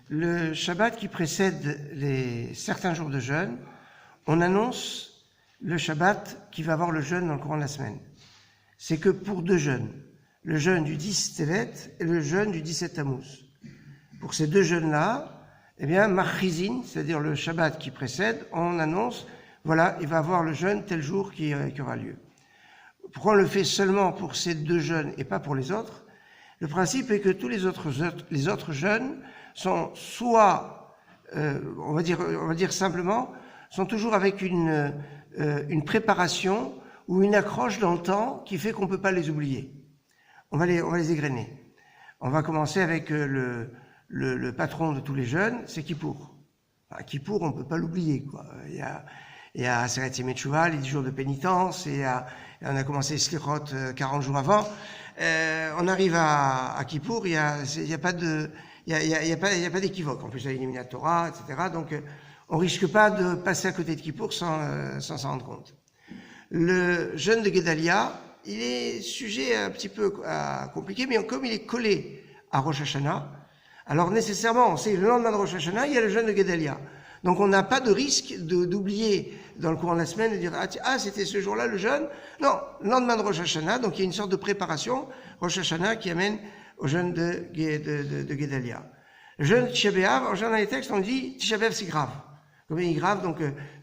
Le Shabbat qui précède certains jours de jeûne, on annonce le Shabbat qui va avoir le jeûne dans le courant de la semaine. C'est que pour deux jeûnes, le jeûne du 10 Tevet et le jeûne du 17 Tammuz. Pour ces deux jeûnes-là, eh bien, Machrizin, c'est-à-dire le Shabbat qui précède, on annonce, voilà, il va avoir le jeûne tel jour qui aura lieu. Pourquoi on le fait seulement pour ces deux jeûnes et pas pour les autres? Le principe est que tous les autres jeûnes sont soit, on va dire simplement, sont toujours avec une préparation ou une accroche dans le temps qui fait qu'on ne peut pas les oublier. On va les égrener. On va commencer avec le patron de tous les jeûnes, c'est Kippour. Enfin, Kippour, on ne peut pas l'oublier, quoi. Il y a Aseret Yemei Teshuvah, les 10 jours de pénitence, et on a commencé Slichot 40 jours avant. On arrive à Kippour, il y a pas d'équivoque. En plus, il y a l'Illuminat Torah, etc. Donc, on risque pas de passer à côté de Kippour sans s'en rendre compte. Le jeûne de Guédalia, il est sujet un petit peu compliqué, mais comme il est collé à Rosh Hashanah, alors nécessairement, on sait le lendemain de Rosh Hashanah, il y a le jeûne de Guédalia. Donc on n'a pas de risque d'oublier dans le courant de la semaine de dire c'était ce jour-là le jeûne. Non, le lendemain de Rosh Hashanah, donc il y a une sorte de préparation Rosh Hashanah qui amène au jeûne de Guédalia. Le jeûne de Tisha B'Av, en général dans les textes on dit Tisha B'Av c'est grave. Comme il est grave, donc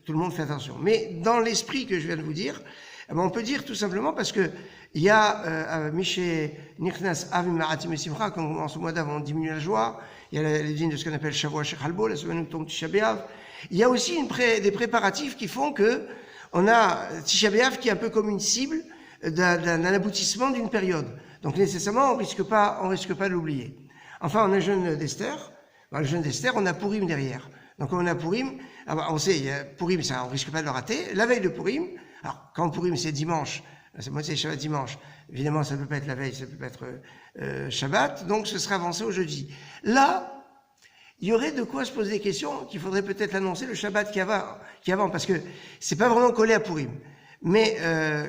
tout le monde fait attention. Mais dans l'esprit que je viens de vous dire, on peut dire tout simplement parce que il y a Miché Nichnas Avim Ma'atim Simcha, comme en ce mois d'avant on diminue la joie. Il y a les dînes de ce qu'on appelle Shavua Shechalbo, la semaine où tombe Tisha B'Av. Il y a aussi des préparatifs qui font que on a Tisha B'Av qui est un peu comme une cible d'un aboutissement d'une période. Donc nécessairement on risque pas de l'oublier. Enfin on a le jeûne d'Esther. Le jeûne d'Esther, on a Purim derrière. Donc on a Purim, on sait, Purim ça on risque pas de le rater. La veille de Purim, alors quand Purim c'est dimanche, c'est Shabbat dimanche, évidemment ça peut pas être la veille, ça peut pas être Shabbat, donc ce sera avancé au jeudi. Là, il y aurait de quoi se poser des questions qu'il faudrait peut-être l'annoncer le Shabbat qui avant, parce que c'est pas vraiment collé à Purim. Mais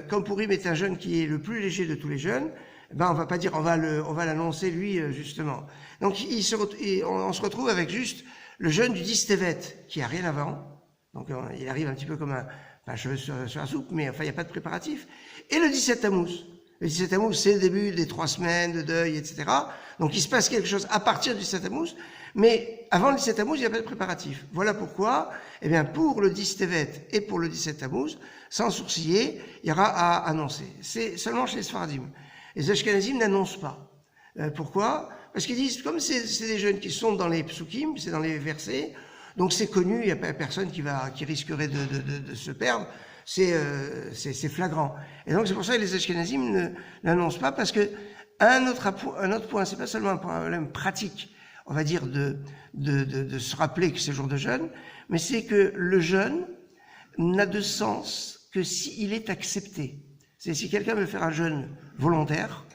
comme Purim est un jeûne qui est le plus léger de tous les jeûnes, on va pas dire on va l'annoncer lui justement. Donc on se retrouve avec juste le jeûne du 10 Tevet qui a rien avant. Donc il arrive un petit peu comme un cheveu sur la soupe, mais enfin il n'y a pas de préparatif. Et le 17 Tammuz. Le 17 Tammuz, c'est le début des 3 semaines de deuil, etc. Donc il se passe quelque chose à partir du 17 Tammuz, mais avant le 17 Tammuz, il n'y a pas de préparatif. Voilà pourquoi, pour le 10 Tevet et pour le 17 Tammuz, sans sourciller, il y aura à annoncer. C'est seulement chez les Sfaradim. Les Ashkenazim n'annoncent pas. Pourquoi? Parce qu'ils disent, comme c'est des jeunes qui sont dans les psukim, c'est dans les versets, donc c'est connu, il n'y a pas personne qui risquerait de se perdre, c'est flagrant. Et donc c'est pour ça que les Ashkenazim ne l'annoncent pas, parce que un autre point, c'est pas seulement un problème pratique, on va dire de se rappeler que c'est jour de jeûne, mais c'est que le jeûne n'a de sens que s'il est accepté. C'est si quelqu'un veut faire un jeûne volontaire,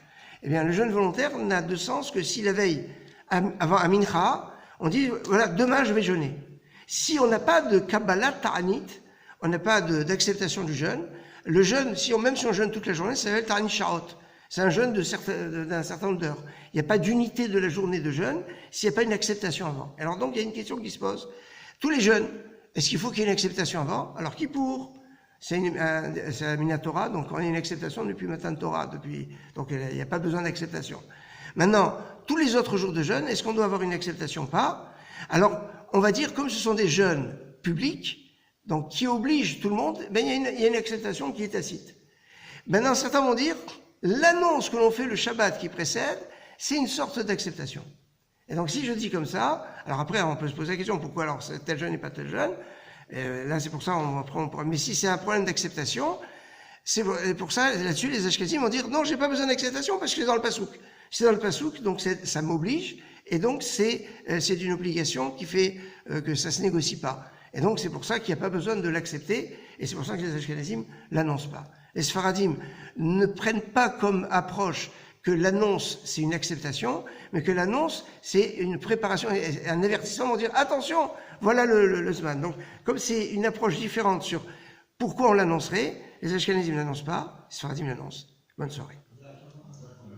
eh bien le jeûne volontaire n'a de sens que si la veille, avant à Mincha, on dit voilà, demain je vais jeûner. Si on n'a pas de Kabbalah Ta'anit, on n'a pas d'acceptation du jeûne, le jeûne, même si on jeûne toute la journée, ça s'appelle Ta'anit Sha'ot. C'est un jeûne d'un certain nombre d'heures. Il n'y a pas d'unité de la journée de jeûne s'il n'y a pas une acceptation avant. Alors donc il y a une question qui se pose. Tous les jeûnes, est-ce qu'il faut qu'il y ait une acceptation avant? Alors qui pour? C'est un Minatora, donc on a une acceptation depuis Matan Torah, donc il n'y a pas besoin d'acceptation. Maintenant, tous les autres jours de jeûne, est-ce qu'on doit avoir une acceptation ou pas? Alors, on va dire, comme ce sont des jeûnes publics, donc qui obligent tout le monde, il y a une acceptation qui est tacite. Maintenant, certains vont dire, l'annonce que l'on fait le Shabbat qui précède, c'est une sorte d'acceptation. Et donc, si je dis comme ça, alors après, on peut se poser la question, pourquoi alors tel jeûne et pas tel jeûne? Là, c'est pour ça, mais si c'est un problème d'acceptation, c'est pour ça, là-dessus, les Ashkenazim vont dire, non, j'ai pas besoin d'acceptation parce que c'est dans le Passouk. C'est dans le Passouk, donc ça m'oblige, et donc c'est une obligation qui fait que ça se négocie pas. Et donc c'est pour ça qu'il n'y a pas besoin de l'accepter, et c'est pour ça que les Ashkenazim l'annoncent pas. Les Sfaradim ne prennent pas comme approche que l'annonce c'est une acceptation, mais que l'annonce c'est une préparation, un avertissement pour dire attention, voilà le Zman. Donc comme c'est une approche différente sur pourquoi on l'annoncerait, les Ashkenazim ne l'annoncent pas, les Sfaradim l'annoncent. Bonne soirée.